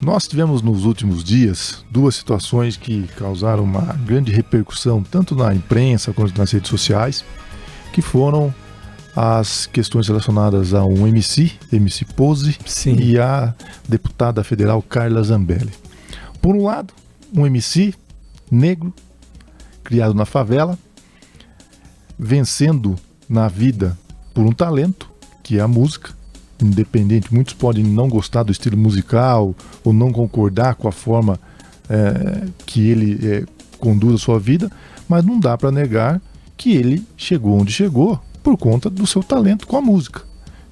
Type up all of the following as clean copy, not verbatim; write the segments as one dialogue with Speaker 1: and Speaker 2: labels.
Speaker 1: Nós tivemos nos últimos dias duas situações que causaram uma grande repercussão, tanto na imprensa quanto nas redes sociais, que foram as questões relacionadas a um MC Pose,
Speaker 2: Sim.
Speaker 1: e a deputada federal Carla Zambelli. Por um lado, um MC negro, criado na favela, vencendo na vida por um talento, que é a música, independente. Muitos podem não gostar do estilo musical ou não concordar com a forma que ele conduz a sua vida, mas não dá para negar que ele chegou onde chegou por conta do seu talento com a música.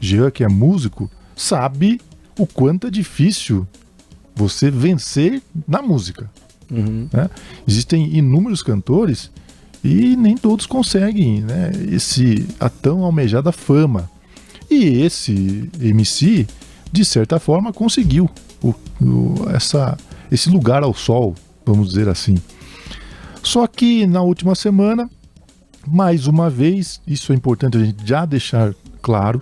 Speaker 1: Jean, que é músico, sabe o quanto é difícil você vencer na música.
Speaker 2: Uhum.
Speaker 1: Né? Existem inúmeros cantores e nem todos conseguem, né, a tão almejada fama. E esse MC, de certa forma, conseguiu esse lugar ao sol, vamos dizer assim. Só que na última semana, mais uma vez, isso é importante a gente já deixar claro,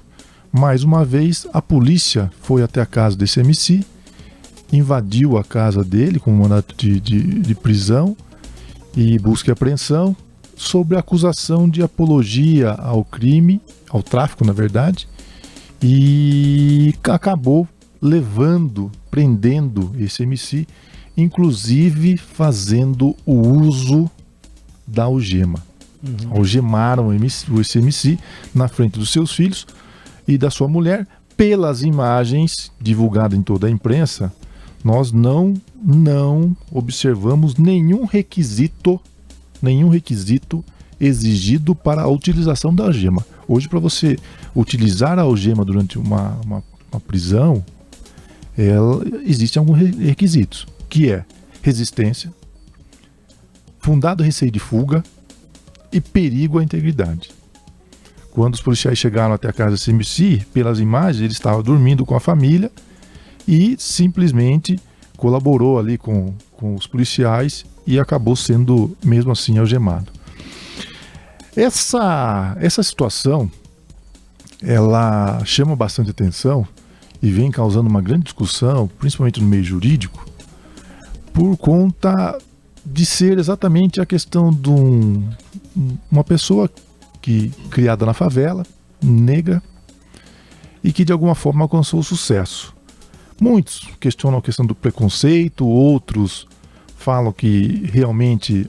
Speaker 1: mais uma vez a polícia foi até a casa desse MC, invadiu a casa dele com um mandato de prisão e busca e apreensão sobre a acusação de apologia ao crime, ao tráfico, na verdade, e acabou prendendo esse MC, inclusive fazendo o uso da algema.
Speaker 2: Uhum.
Speaker 1: Algemaram esse MC na frente dos seus filhos e da sua mulher. Pelas imagens divulgadas em toda a imprensa, nós não observamos nenhum requisito exigido para a utilização da algema. Hoje, para você utilizar a algema durante uma prisão, existem alguns requisitos, que é resistência, fundado receio de fuga e perigo à integridade. Quando os policiais chegaram até a casa desse MC, pelas imagens, ele estava dormindo com a família e simplesmente colaborou ali com os policiais e acabou sendo, mesmo assim, algemado. Essa situação, ela chama bastante atenção e vem causando uma grande discussão, principalmente no meio jurídico, por conta de ser exatamente a questão de uma pessoa criada na favela, negra, e que de alguma forma alcançou o sucesso. Muitos questionam a questão do preconceito, outros falam que realmente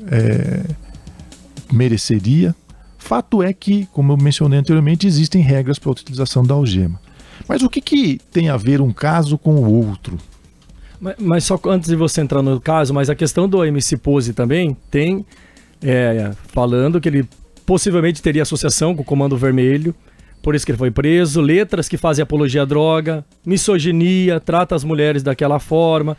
Speaker 1: mereceria. Fato é que, como eu mencionei anteriormente, existem regras para a utilização da algema. Mas o que tem a ver um caso com o outro?
Speaker 2: Mas só antes de você entrar no caso, mas a questão do MC Pose também tem, falando que ele possivelmente teria associação com o Comando Vermelho, por isso que ele foi preso, letras que fazem apologia à droga, misoginia, trata as mulheres daquela forma,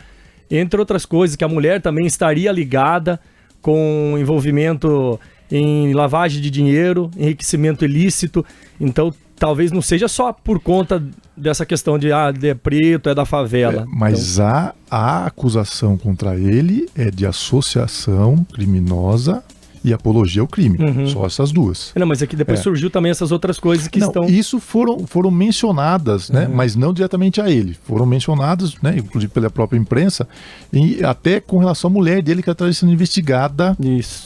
Speaker 2: entre outras coisas, que a mulher também estaria ligada com envolvimento em lavagem de dinheiro, enriquecimento ilícito. Então talvez não seja só por conta dessa questão de é preto, é da favela.
Speaker 1: Mas
Speaker 2: então,
Speaker 1: a acusação contra ele é de associação criminosa e apologia ao crime.
Speaker 2: Uhum.
Speaker 1: Só essas duas.
Speaker 2: Não, mas aqui depois surgiu também essas outras coisas que estão...
Speaker 1: Isso foram mencionadas, né? Mas não diretamente a ele. Foram mencionadas, né? Inclusive pela própria imprensa, e até com relação à mulher dele que está sendo investigada,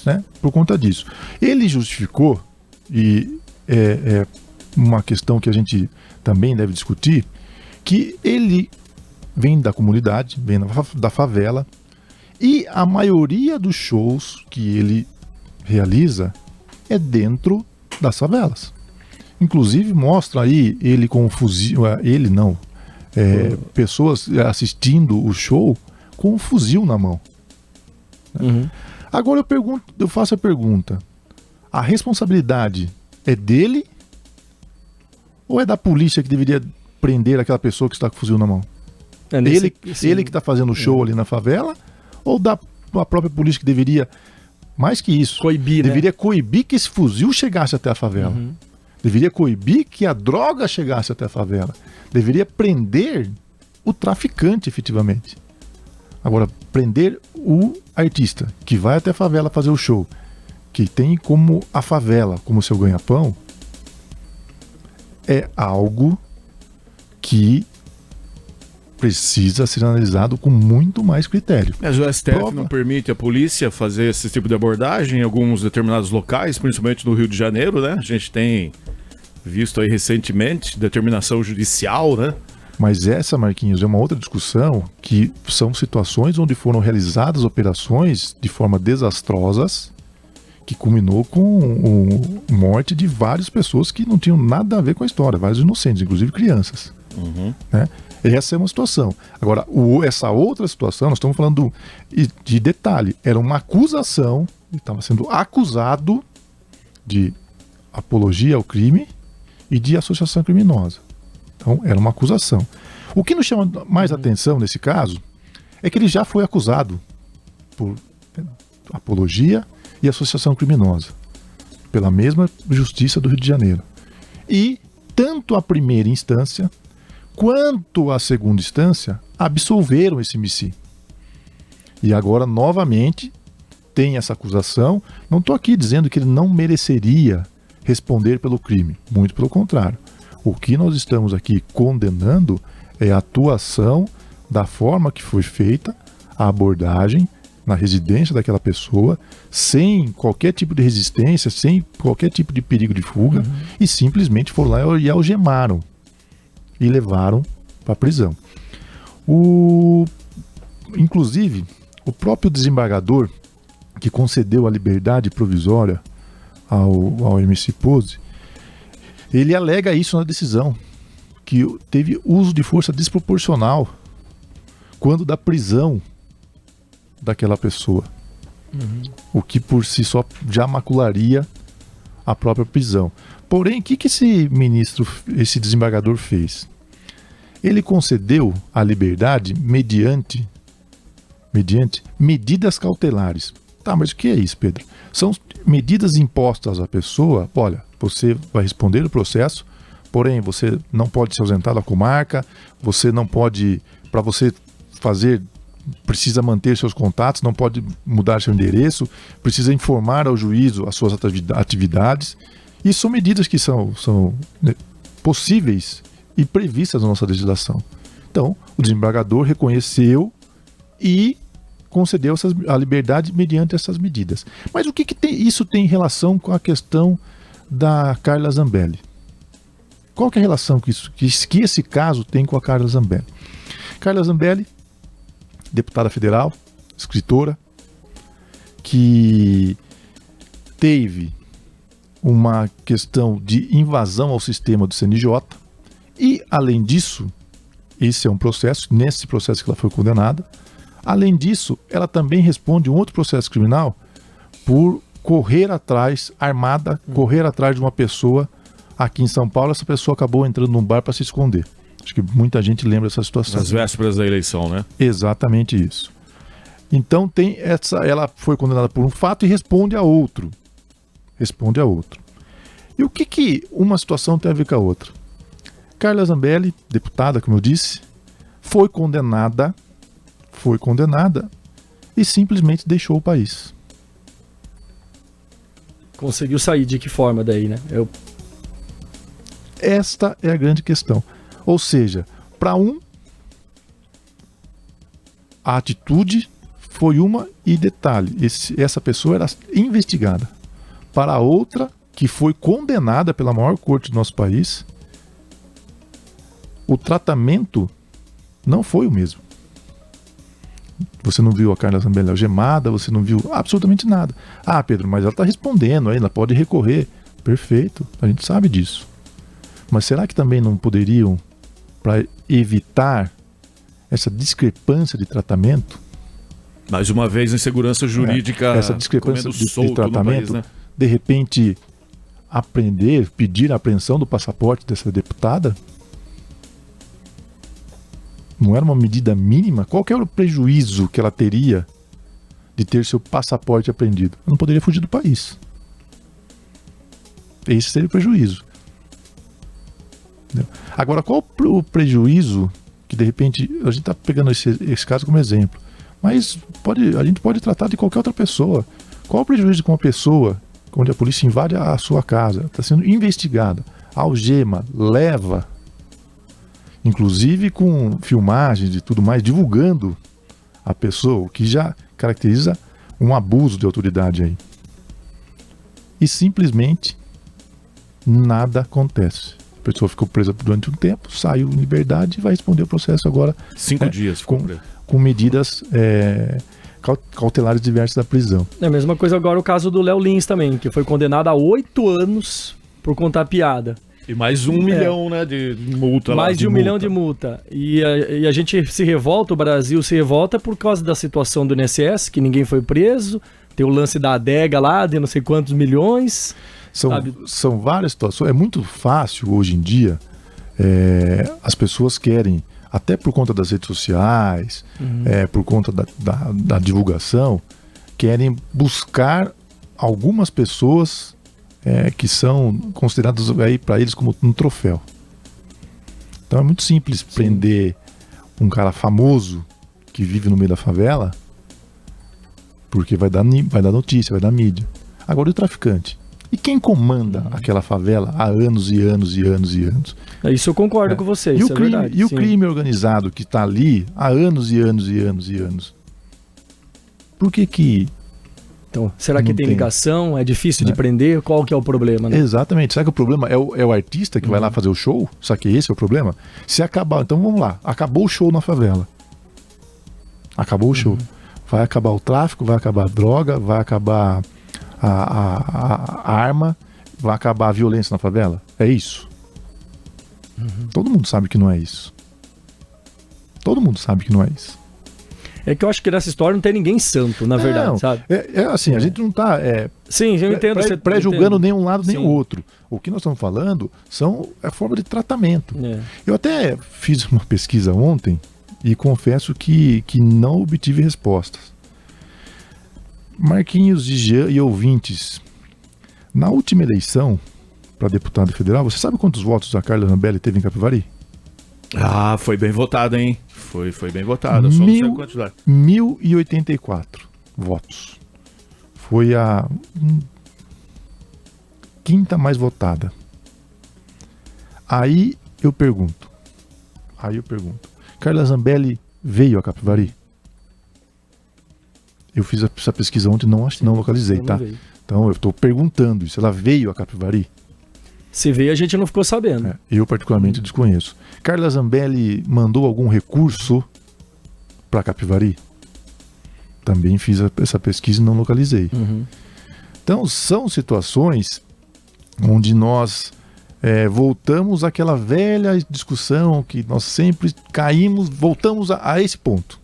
Speaker 1: né? Por conta disso. Ele justificou, e é uma questão que a gente também deve discutir, que ele vem da comunidade, vem da favela, e a maioria dos shows que ele realiza é dentro das favelas. Inclusive mostra aí ele com um fuzil, pessoas assistindo o show com um fuzil na mão.
Speaker 2: Uhum.
Speaker 1: Agora eu faço a pergunta: a responsabilidade é dele ou é da polícia que deveria prender aquela pessoa que está com o fuzil na mão? Ele que está fazendo o show ali na favela, ou da própria polícia que deveria, mais que isso, deveria coibir que esse fuzil chegasse até a favela?
Speaker 2: Uhum.
Speaker 1: Deveria coibir que a droga chegasse até a favela. Deveria prender o traficante, efetivamente. Agora, prender o artista que vai até a favela fazer o show, que tem como a favela como seu ganha-pão, é algo que precisa ser analisado com muito mais critério.
Speaker 3: Mas o STF não permite a polícia fazer esse tipo de abordagem em alguns determinados locais, principalmente no Rio de Janeiro, né? A gente tem visto aí recentemente determinação judicial, né?
Speaker 1: Mas essa, Marquinhos, é uma outra discussão, que são situações onde foram realizadas operações de forma desastrosas, que culminou com a morte de várias pessoas que não tinham nada a ver com a história, vários inocentes, inclusive crianças. Né? Essa é uma situação. Agora, essa outra situação, nós estamos falando de detalhe, era uma acusação, ele estava sendo acusado de apologia ao crime e de associação criminosa. Então, era uma acusação. O que nos chama mais atenção nesse caso é que ele já foi acusado por apologia e associação criminosa pela mesma Justiça do Rio de Janeiro. E tanto a primeira instância quanto a segunda instância absolveram esse MC. E agora, novamente, tem essa acusação. Não estou aqui dizendo que ele não mereceria responder pelo crime. Muito pelo contrário. O que nós estamos aqui condenando é a atuação da forma que foi feita a abordagem na residência daquela pessoa, sem qualquer tipo de resistência, sem qualquer tipo de perigo de fuga, e simplesmente foram lá e algemaram e levaram para a prisão. Inclusive, o próprio desembargador que concedeu a liberdade provisória ao MC Pose, ele alega isso na decisão, que teve uso de força desproporcional quando da prisão daquela pessoa. O que por si só já macularia a própria prisão. Porém, o que esse desembargador fez? Ele concedeu a liberdade mediante medidas cautelares. Tá, mas o que é isso, Pedro? São medidas impostas à pessoa. Olha, você vai responder o processo, porém você não pode se ausentar da comarca, você não pode, para você fazer, precisa manter seus contatos, não pode mudar seu endereço, precisa informar ao juízo as suas atividades. E são medidas que são possíveis e previstas na nossa legislação. Então, o desembargador reconheceu e concedeu a liberdade mediante essas medidas. Mas o que isso tem em relação com a questão da Carla Zambelli? Qual que é a relação que esse caso tem com a Carla Zambelli? Carla Zambelli, deputada federal, escritora, que teve uma questão de invasão ao sistema do CNJ e, além disso, esse é um processo, nesse processo que ela foi condenada, além disso, ela também responde um outro processo criminal por correr atrás, armada, correr atrás de uma pessoa aqui em São Paulo. Essa pessoa acabou entrando num bar para se esconder. Acho que muita gente lembra dessa situação.
Speaker 3: Nas vésperas da eleição, né?
Speaker 1: Exatamente isso. Então tem ela foi condenada por um fato e responde a outro. Responde a outro. E o que uma situação tem a ver com a outra? Carla Zambelli, deputada, como eu disse, foi condenada e simplesmente deixou o país.
Speaker 2: Conseguiu sair de que forma daí, né?
Speaker 1: Esta é a grande questão. Ou seja, para a atitude foi uma e detalhe, essa pessoa era investigada. Para a outra, que foi condenada pela maior corte do nosso país, o tratamento não foi o mesmo. Você não viu a Carla Zambelli algemada, você não viu absolutamente nada. Ah, Pedro, mas ela está respondendo, ela pode recorrer. Perfeito, a gente sabe disso. Mas será que também não poderiam, para evitar essa discrepância de tratamento?
Speaker 3: Mais uma vez, insegurança jurídica,
Speaker 1: essa discrepância de tratamento,
Speaker 3: país, né?
Speaker 1: De repente, pedir a apreensão do passaporte dessa deputada? Não era uma medida mínima? Qual que era o prejuízo que ela teria de ter seu passaporte apreendido? Ela não poderia fugir do país. Esse seria o prejuízo. Entendeu? Agora, qual o prejuízo que, de repente, a gente está pegando esse caso como exemplo, mas a gente pode tratar de qualquer outra pessoa. Qual o prejuízo com uma pessoa onde a polícia invade a sua casa, está sendo investigada, algema, leva inclusive com filmagens e tudo mais, divulgando a pessoa, o que já caracteriza um abuso de autoridade aí. E simplesmente nada acontece. A pessoa ficou presa durante um tempo, saiu em liberdade e vai responder o processo agora
Speaker 3: 5 dias
Speaker 1: com medidas cautelares diversas da prisão.
Speaker 2: É a mesma coisa agora o caso do Léo Lins também, que foi condenado a 8 anos por contar piada.
Speaker 3: E mais 1 milhão, né, de multa.
Speaker 2: Mais de 1 milhão de multa. E a gente se revolta, o Brasil se revolta por causa da situação do INSS, que ninguém foi preso, tem o lance da adega lá, de não sei quantos milhões.
Speaker 1: São várias situações. É muito fácil hoje em dia, as pessoas querem, até por conta das redes sociais, por conta da divulgação, querem buscar algumas pessoas que são consideradas aí para eles como um troféu. Então é muito simples prender um cara famoso que vive no meio da favela, porque vai dar notícia, vai dar mídia. Agora e o traficante? E quem comanda aquela favela há anos e anos e anos e anos?
Speaker 2: Isso eu concordo com você,
Speaker 1: isso
Speaker 2: é verdade.
Speaker 1: E o crime organizado que está ali há anos e anos e anos e anos? Por que...
Speaker 2: Então, será que tem ligação? É difícil de prender? Qual que é o problema? Né?
Speaker 1: Exatamente. Será que o problema é o artista que vai lá fazer o show? Será que esse é o problema? Se acabar... Então vamos lá. Acabou o show na favela. Acabou o show. Vai acabar o tráfico, vai acabar a droga, vai acabar a arma, vai acabar a violência na favela? É isso? Todo mundo sabe que não é isso. Todo mundo sabe que não é isso.
Speaker 2: É que eu acho que nessa história não tem ninguém santo, na verdade, sabe?
Speaker 1: Assim, a gente não está
Speaker 2: sim, eu entendo.
Speaker 1: Pré-julgando nem um lado nem o outro. O que nós estamos falando é a forma de tratamento. Eu até fiz uma pesquisa ontem e confesso que não obtive respostas. Marquinhos e ouvintes, na última eleição para deputado federal, você sabe quantos votos a Carla Zambelli teve em Capivari?
Speaker 3: Ah, foi bem votada, hein? Foi bem votada, só não sei a quantidade.
Speaker 1: 1.084 votos. Foi a quinta mais votada. Aí eu pergunto, Carla Zambelli veio a Capivari? Eu fiz essa pesquisa ontem e não localizei, tá? Então eu estou perguntando isso. Ela veio a Capivari?
Speaker 2: Se veio, a gente não ficou sabendo.
Speaker 1: Eu particularmente desconheço. Carla Zambelli mandou algum recurso para Capivari? Também fiz essa pesquisa e não localizei. Então são situações onde nós voltamos àquela velha discussão que nós sempre voltamos a esse ponto.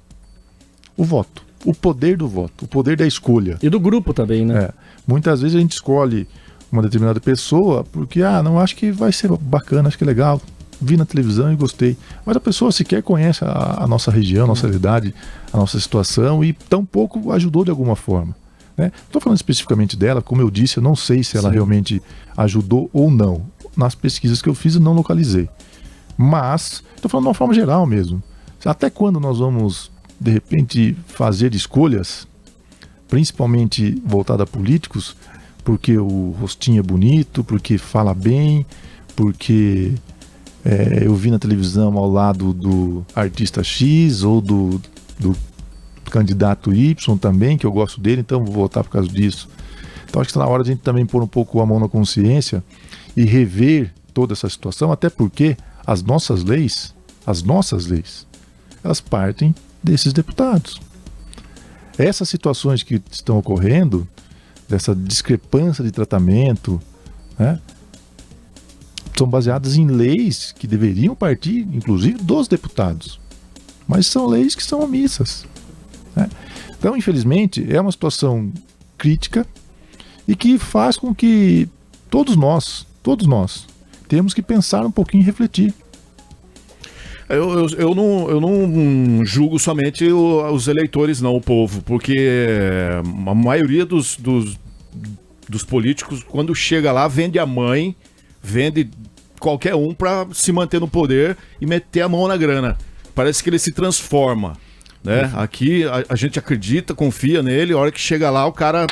Speaker 1: O voto. O poder do voto, o poder da escolha.
Speaker 2: E do grupo também, né?
Speaker 1: Muitas vezes a gente escolhe uma determinada pessoa porque, não, acho que vai ser bacana, acho que é legal, vi na televisão e gostei. Mas a pessoa sequer conhece a nossa região, a nossa realidade, a nossa situação e tampouco ajudou de alguma forma. Né? Estou falando especificamente dela, como eu disse, eu não sei se ela realmente ajudou ou não. Nas pesquisas que eu fiz eu não localizei. Mas, estou falando de uma forma geral mesmo. Até quando nós vamos de repente fazer escolhas, principalmente voltada a políticos, porque o rostinho é bonito, porque fala bem, porque eu vi na televisão ao lado do artista X ou do candidato Y também, que eu gosto dele, então vou votar por causa disso. Então acho que está na hora de a gente também pôr um pouco a mão na consciência e rever toda essa situação, até porque as nossas leis, elas partem desses deputados. Essas situações que estão ocorrendo, dessa discrepância de tratamento, né, são baseadas em leis que deveriam partir, inclusive, dos deputados. Mas são leis que são omissas. Né? Então, infelizmente, é uma situação crítica e que faz com que todos nós, temos que pensar um pouquinho e refletir.
Speaker 3: Eu não julgo somente os eleitores, não, o povo, porque a maioria dos políticos, quando chega lá, vende a mãe, vende qualquer um para se manter no poder e meter a mão na grana. Parece que ele se transforma, né? Aqui a gente acredita, confia nele, a hora que chega lá o cara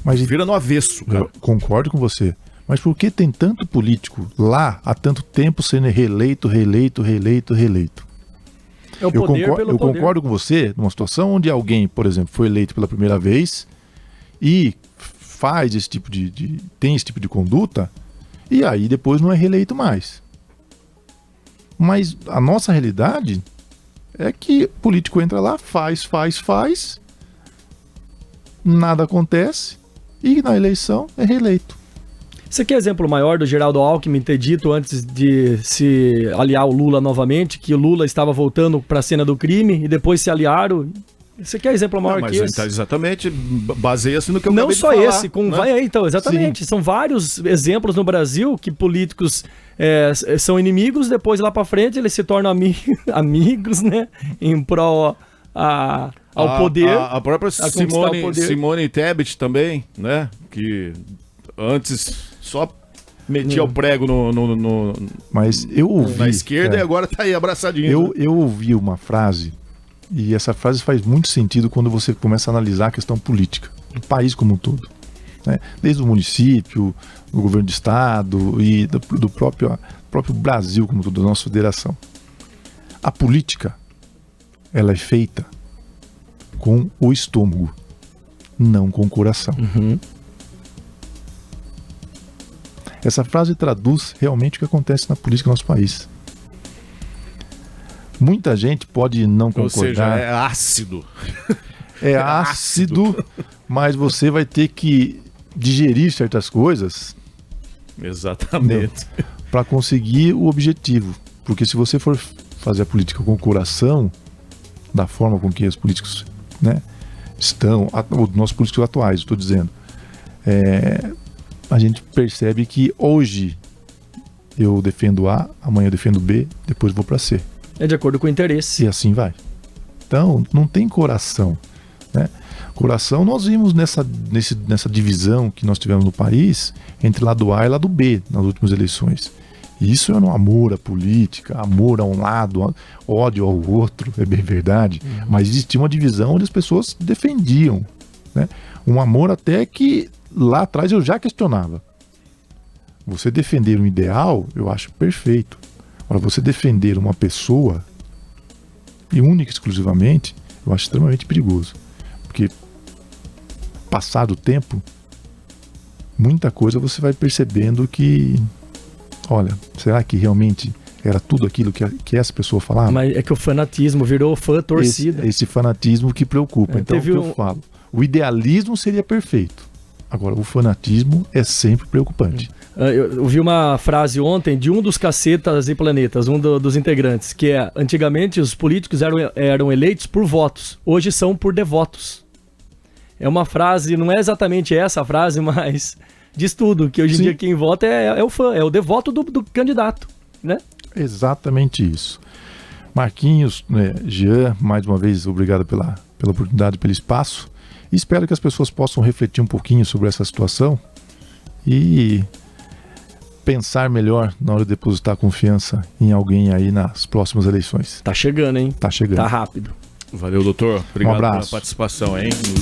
Speaker 3: vira no avesso. Cara.
Speaker 1: Eu concordo com você, Mas por que tem tanto político lá há tanto tempo sendo reeleito?
Speaker 2: É o poder
Speaker 1: eu concordo com você numa situação onde alguém, por exemplo, foi eleito pela primeira vez e faz esse tipo tem esse tipo de conduta e aí depois não é reeleito mais. Mas a nossa realidade é que o político entra lá, faz, nada acontece e na eleição é reeleito.
Speaker 2: Você quer exemplo maior do Geraldo Alckmin ter dito antes de se aliar ao Lula novamente, que o Lula estava voltando para a cena do crime e depois se aliaram? Você quer exemplo maior que esse?
Speaker 3: Exatamente, baseia-se no que eu
Speaker 2: não
Speaker 3: acabei de
Speaker 2: só
Speaker 3: falar,
Speaker 2: esse,
Speaker 3: né?
Speaker 2: vai aí então, exatamente. Sim. São vários exemplos no Brasil que políticos são inimigos, depois lá para frente eles se tornam amigos, né? Em prol ao poder.
Speaker 3: A própria Simone Tebet também, né? Que antes só metia o prego
Speaker 1: Mas eu ouvi,
Speaker 3: na esquerda e agora tá aí abraçadinho.
Speaker 1: Eu ouvi uma frase, e essa frase faz muito sentido quando você começa a analisar a questão política do país como um todo, né? Desde o município, o governo do estado e do próprio Brasil como todo, da nossa federação. A política, ela é feita com o estômago, não com o coração.
Speaker 2: Uhum.
Speaker 1: Essa frase traduz realmente o que acontece na política do nosso país. Muita gente pode não concordar.
Speaker 3: Ou seja, é ácido.
Speaker 1: É ácido, mas você vai ter que digerir certas coisas.
Speaker 3: Exatamente.
Speaker 1: Para conseguir o objetivo. Porque se você for fazer a política com o coração, da forma com que os políticos, né, estão, os nossos políticos atuais, estou dizendo, a gente percebe que hoje eu defendo A, amanhã eu defendo B, depois vou para C.
Speaker 2: É de acordo com o interesse.
Speaker 1: E assim vai. Então, não tem coração, né? Coração nós vimos nessa divisão que nós tivemos no país entre lado A e lado B nas últimas eleições. E isso era um amor à política, amor a um lado, ódio ao outro, é bem verdade. Mas existia uma divisão onde as pessoas defendiam, né? Um amor até que lá atrás eu já questionava. Você defender um ideal, eu acho perfeito. Agora, você defender uma pessoa, e única e exclusivamente, eu acho extremamente perigoso. Porque, passado o tempo, muita coisa você vai percebendo que, olha, será que realmente era tudo aquilo que essa pessoa falava?
Speaker 2: Mas é que o fanatismo virou fã torcida.
Speaker 1: Esse fanatismo que preocupa. Então, o que eu falo? O idealismo seria perfeito. Agora, o fanatismo é sempre preocupante.
Speaker 2: Eu vi uma frase ontem de um dos Cacetas e Planetas, um dos integrantes, que é: antigamente os políticos eram eleitos por votos, hoje são por devotos. É uma frase, não é exatamente essa a frase, mas diz tudo, que hoje em dia quem vota é o fã, é o devoto do candidato, né?
Speaker 1: Exatamente isso. Marquinhos, Jean, mais uma vez, obrigado pela oportunidade, pelo espaço. E espero que as pessoas possam refletir um pouquinho sobre essa situação e pensar melhor na hora de depositar confiança em alguém aí nas próximas eleições.
Speaker 2: Tá chegando, hein?
Speaker 1: Tá chegando.
Speaker 2: Tá rápido.
Speaker 3: Valeu, doutor. Obrigado
Speaker 1: abraço.
Speaker 3: pela participação, hein?